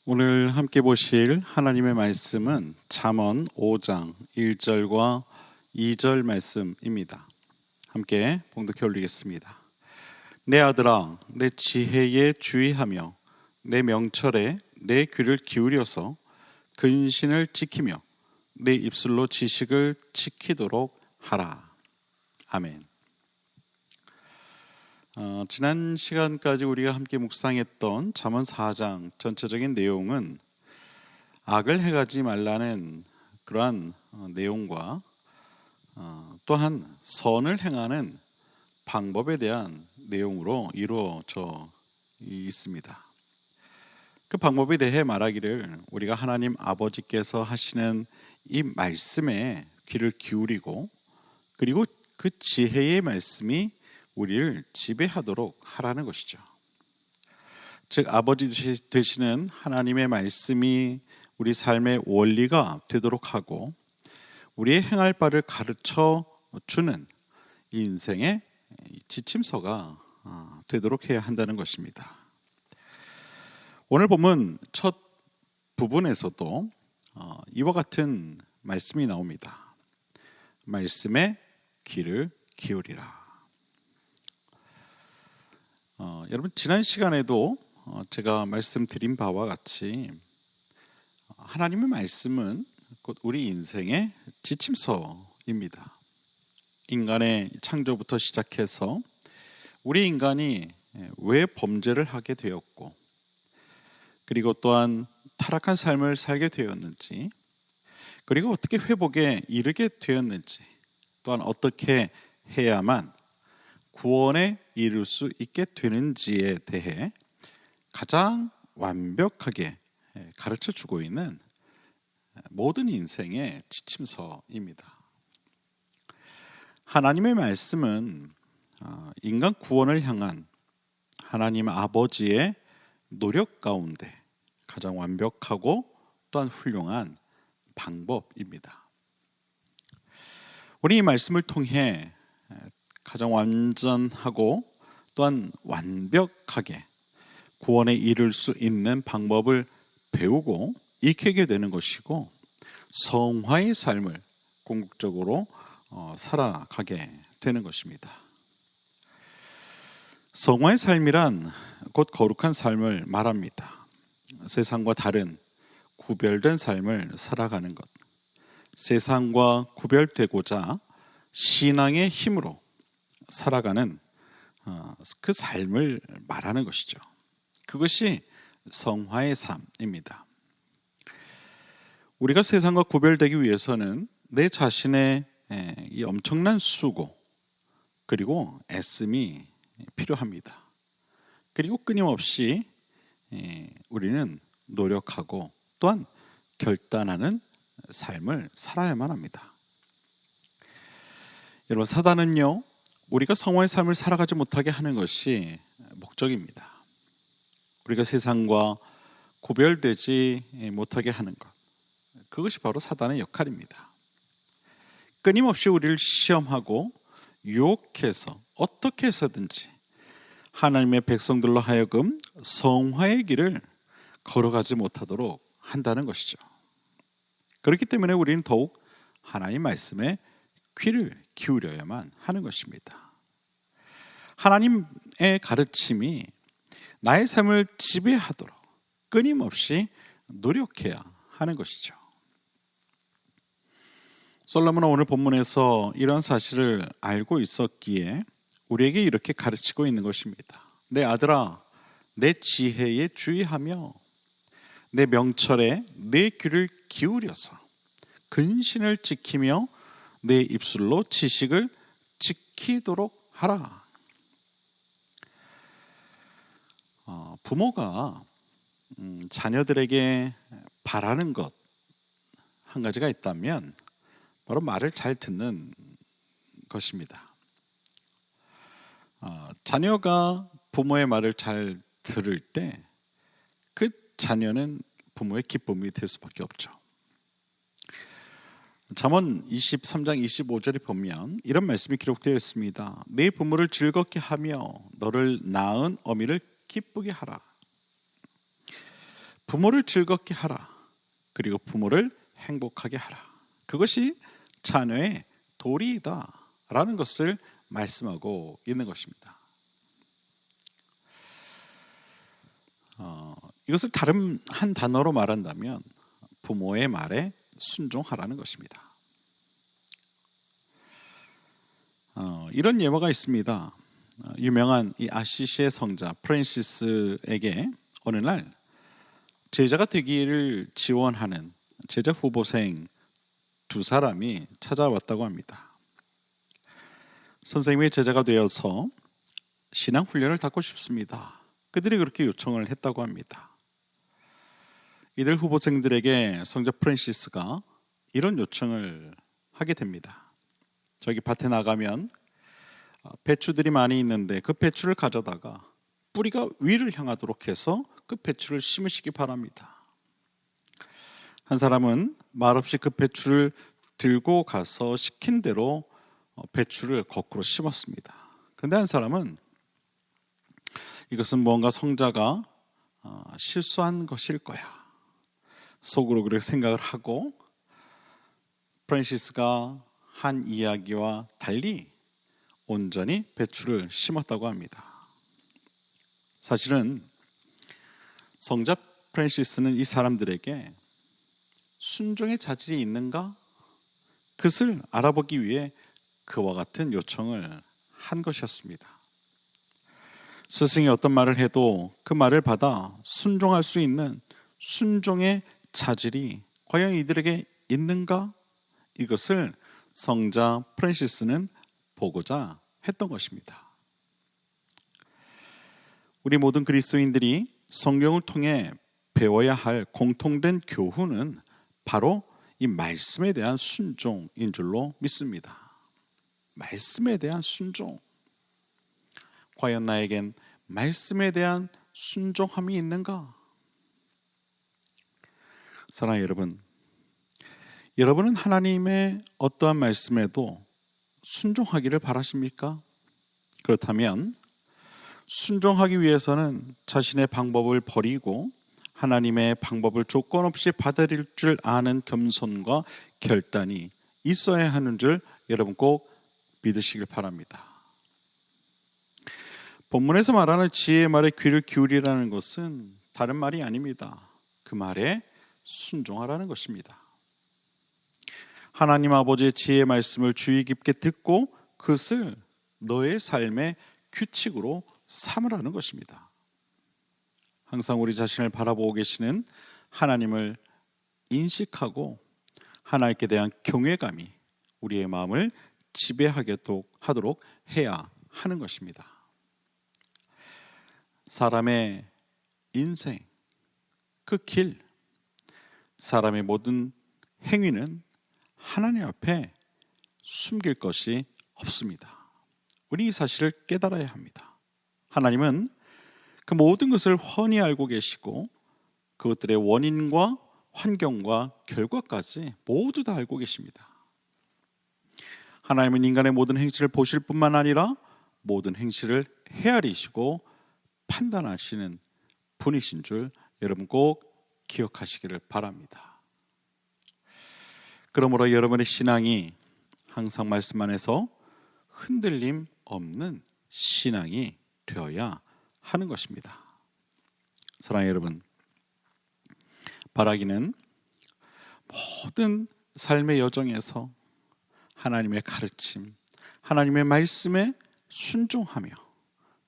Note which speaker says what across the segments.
Speaker 1: 오늘 함께 보실 하나님의 말씀은 잠언 5장 1절과 2절 말씀입니다. 함께 봉독해 올리겠습니다. 내 아들아, 내 지혜에 주의하며 내 명철에 내 귀를 기울여서 근신을 지키며 내 입술로 지식을 지키도록 하라. 아멘. 지난 시간까지 우리가 함께 묵상했던 잠언 4장 전체적인 내용은 악을 행하지 말라는 그러한 내용과 또한 선을 행하는 방법에 대한 내용으로 이루어져 있습니다. 그 방법에 대해 말하기를 우리가 하나님 아버지께서 하시는 이 말씀에 귀를 기울이고 그리고 그 지혜의 말씀이 우리를 지배하도록 하라는 것이죠. 즉 아버지 되시는 하나님의 말씀이 우리 삶의 원리가 되도록 하고 우리의 행할 바를 가르쳐 주는 이 인생의 지침서가 되도록 해야 한다는 것입니다. 오늘 본문 첫 부분에서도 이와 같은 말씀이 나옵니다. 말씀에 귀를 기울이라. 여러분 지난 시간에도 제가 말씀드린 바와 같이 하나님의 말씀은 곧 우리 인생의 지침서입니다. 인간의 창조부터 시작해서 우리 인간이 왜 범죄를 하게 되었고 그리고 또한 타락한 삶을 살게 되었는지 그리고 어떻게 회복에 이르게 되었는지 또한 어떻게 해야만 구원에 이룰 수 있게 되는지에 대해 가장 완벽하게 가르쳐주고 있는 모든 인생의 지침서입니다. 하나님의 말씀은 인간 구원을 향한 하나님 아버지의 노력 가운데 가장 완벽하고 또한 훌륭한 방법입니다. 우리 이 말씀을 통해 가장 완전하고 또한 완벽하게 구원에 이를 수 있는 방법을 배우고 익히게 되는 것이고 성화의 삶을 궁극적으로 살아가게 되는 것입니다. 성화의 삶이란 곧 거룩한 삶을 말합니다. 세상과 다른 구별된 삶을 살아가는 것, 세상과 구별되고자 신앙의 힘으로 살아가는 그 삶을 말하는 것이죠. 그것이 성화의 삶입니다. 우리가 세상과 구별되기 위해서는 내 자신의 이 엄청난 수고 그리고 애씀이 필요합니다. 그리고 끊임없이 우리는 노력하고 또한 결단하는 삶을 살아야만 합니다. 여러분 사단은요 우리가 성화의 삶을 살아가지 못하게 하는 것이 목적입니다. 우리가 세상과 구별되지 못하게 하는 것, 그것이 바로 사단의 역할입니다. 끊임없이 우리를 시험하고 유혹해서 어떻게 해서든지 하나님의 백성들로 하여금 성화의 길을 걸어가지 못하도록 한다는 것이죠. 그렇기 때문에 우리는 더욱 하나님 말씀에 귀를 기울여야만 하는 것입니다. 하나님의 가르침이 나의 삶을 지배하도록 끊임없이 노력해야 하는 것이죠. 솔로몬은 오늘 본문에서 이런 사실을 알고 있었기에 우리에게 이렇게 가르치고 있는 것입니다. 내 아들아, 내 지혜에 주의하며 내 명철에 내 귀를 기울여서 근신을 지키며 내 입술로 지식을 지키도록 하라. 부모가 자녀들에게 바라는 것 한 가지가 있다면 바로 말을 잘 듣는 것입니다. 자녀가 부모의 말을 잘 들을 때 그 자녀는 부모의 기쁨이 될 수밖에 없죠. 잠언 23장 25절에 보면 이런 말씀이 기록되어 있습니다. 내 부모를 즐겁게 하며 너를 낳은 어미를 기쁘게 하라. 부모를 즐겁게 하라. 그리고 부모를 행복하게 하라. 그것이 자녀의 도리이다라는 것을 말씀하고 있는 것입니다. 이것을 다른 한 단어로 말한다면 부모의 말에 순종하라는 것입니다. 이런 예화가 있습니다. 유명한 이 아시시의 성자 프란시스에게 어느 날 제자가 되기를 지원하는 제자 후보생 두 사람이 찾아왔다고 합니다. 선생님의 제자가 되어서 신앙 훈련을 받고 싶습니다. 그들이 그렇게 요청을 했다고 합니다. 이들 후보생들에게 성자 프란시스가 이런 요청을 하게 됩니다. 저기 밭에 나가면 배추들이 많이 있는데 그 배추를 가져다가 뿌리가 위를 향하도록 해서 그 배추를 심으시기 바랍니다. 한 사람은 말없이 그 배추를 들고 가서 시킨 대로 배추를 거꾸로 심었습니다. 그런데 한 사람은 이것은 뭔가 성자가 실수한 것일 거야. 속으로 그렇게 생각을 하고 프란시스가 한 이야기와 달리 온전히 배추를 심었다고 합니다. 사실은 성자 프란시스는 이 사람들에게 순종의 자질이 있는가? 그것을 알아보기 위해 그와 같은 요청을 한 것이었습니다. 스승이 어떤 말을 해도 그 말을 받아 순종할 수 있는 순종의 자질이 과연 이들에게 있는가? 이것을 성자 프란시스는 보고자 했던 것입니다. 우리 모든 그리스도인들이 성경을 통해 배워야 할 공통된 교훈은 바로 이 말씀에 대한 순종인 줄로 믿습니다. 말씀에 대한 순종. 과연 나에겐 말씀에 대한 순종함이 있는가? 사랑하는 여러분, 여러분은 하나님의 어떠한 말씀에도 순종하기를 바라십니까? 그렇다면 순종하기 위해서는 자신의 방법을 버리고 하나님의 방법을 조건 없이 받아들일 줄 아는 겸손과 결단이 있어야 하는 줄 여러분 꼭 믿으시길 바랍니다. 본문에서 말하는 지혜의 말에 귀를 기울이라는 것은 다른 말이 아닙니다. 그 말에 순종하라는 것입니다. 하나님 아버지의 지혜의 말씀을 주의 깊게 듣고 그것을 너의 삶의 규칙으로 삼으라는 것입니다. 항상 우리 자신을 바라보고 계시는 하나님을 인식하고 하나님께 대한 경외감이 우리의 마음을 지배하도록 해야 하는 것입니다. 사람의 인생, 그 길, 사람의 모든 행위는 하나님 앞에 숨길 것이 없습니다. 우리 이 사실을 깨달아야 합니다. 하나님은 그 모든 것을 훤히 알고 계시고 그것들의 원인과 환경과 결과까지 모두 다 알고 계십니다. 하나님은 인간의 모든 행실을 보실 뿐만 아니라 모든 행실을 헤아리시고 판단하시는 분이신 줄 여러분 꼭 기억하시기를 바랍니다. 그러므로 여러분의 신앙이 항상 말씀 안에서 흔들림 없는 신앙이 되어야 하는 것입니다. 사랑하는 여러분, 바라기는 모든 삶의 여정에서 하나님의 가르침, 하나님의 말씀에 순종하며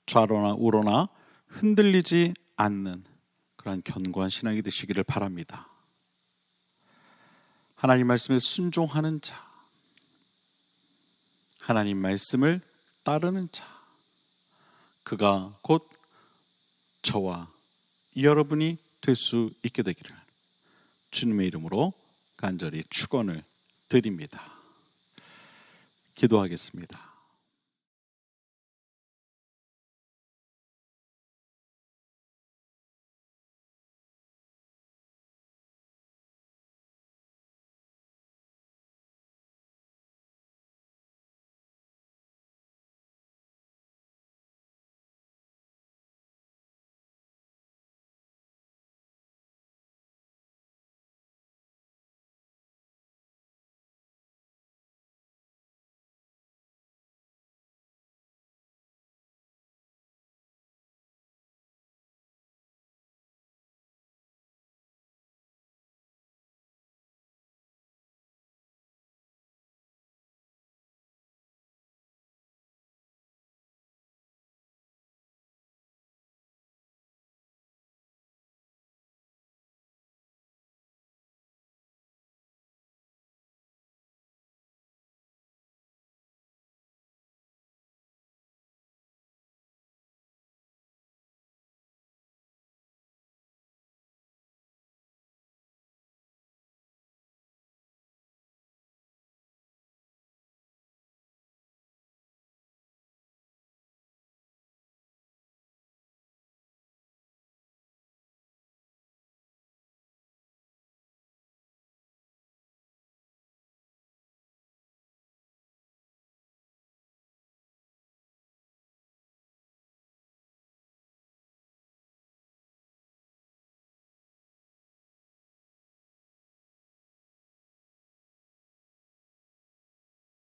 Speaker 1: 좌로나 우로나 흔들리지 않는 그러한 견고한 신앙이 되시기를 바랍니다. 하나님 말씀에 순종하는 자, 하나님 말씀을 따르는 자, 그가 곧 저와 여러분이 될 수 있게 되기를 주님의 이름으로 간절히 축원을 드립니다. 기도하겠습니다.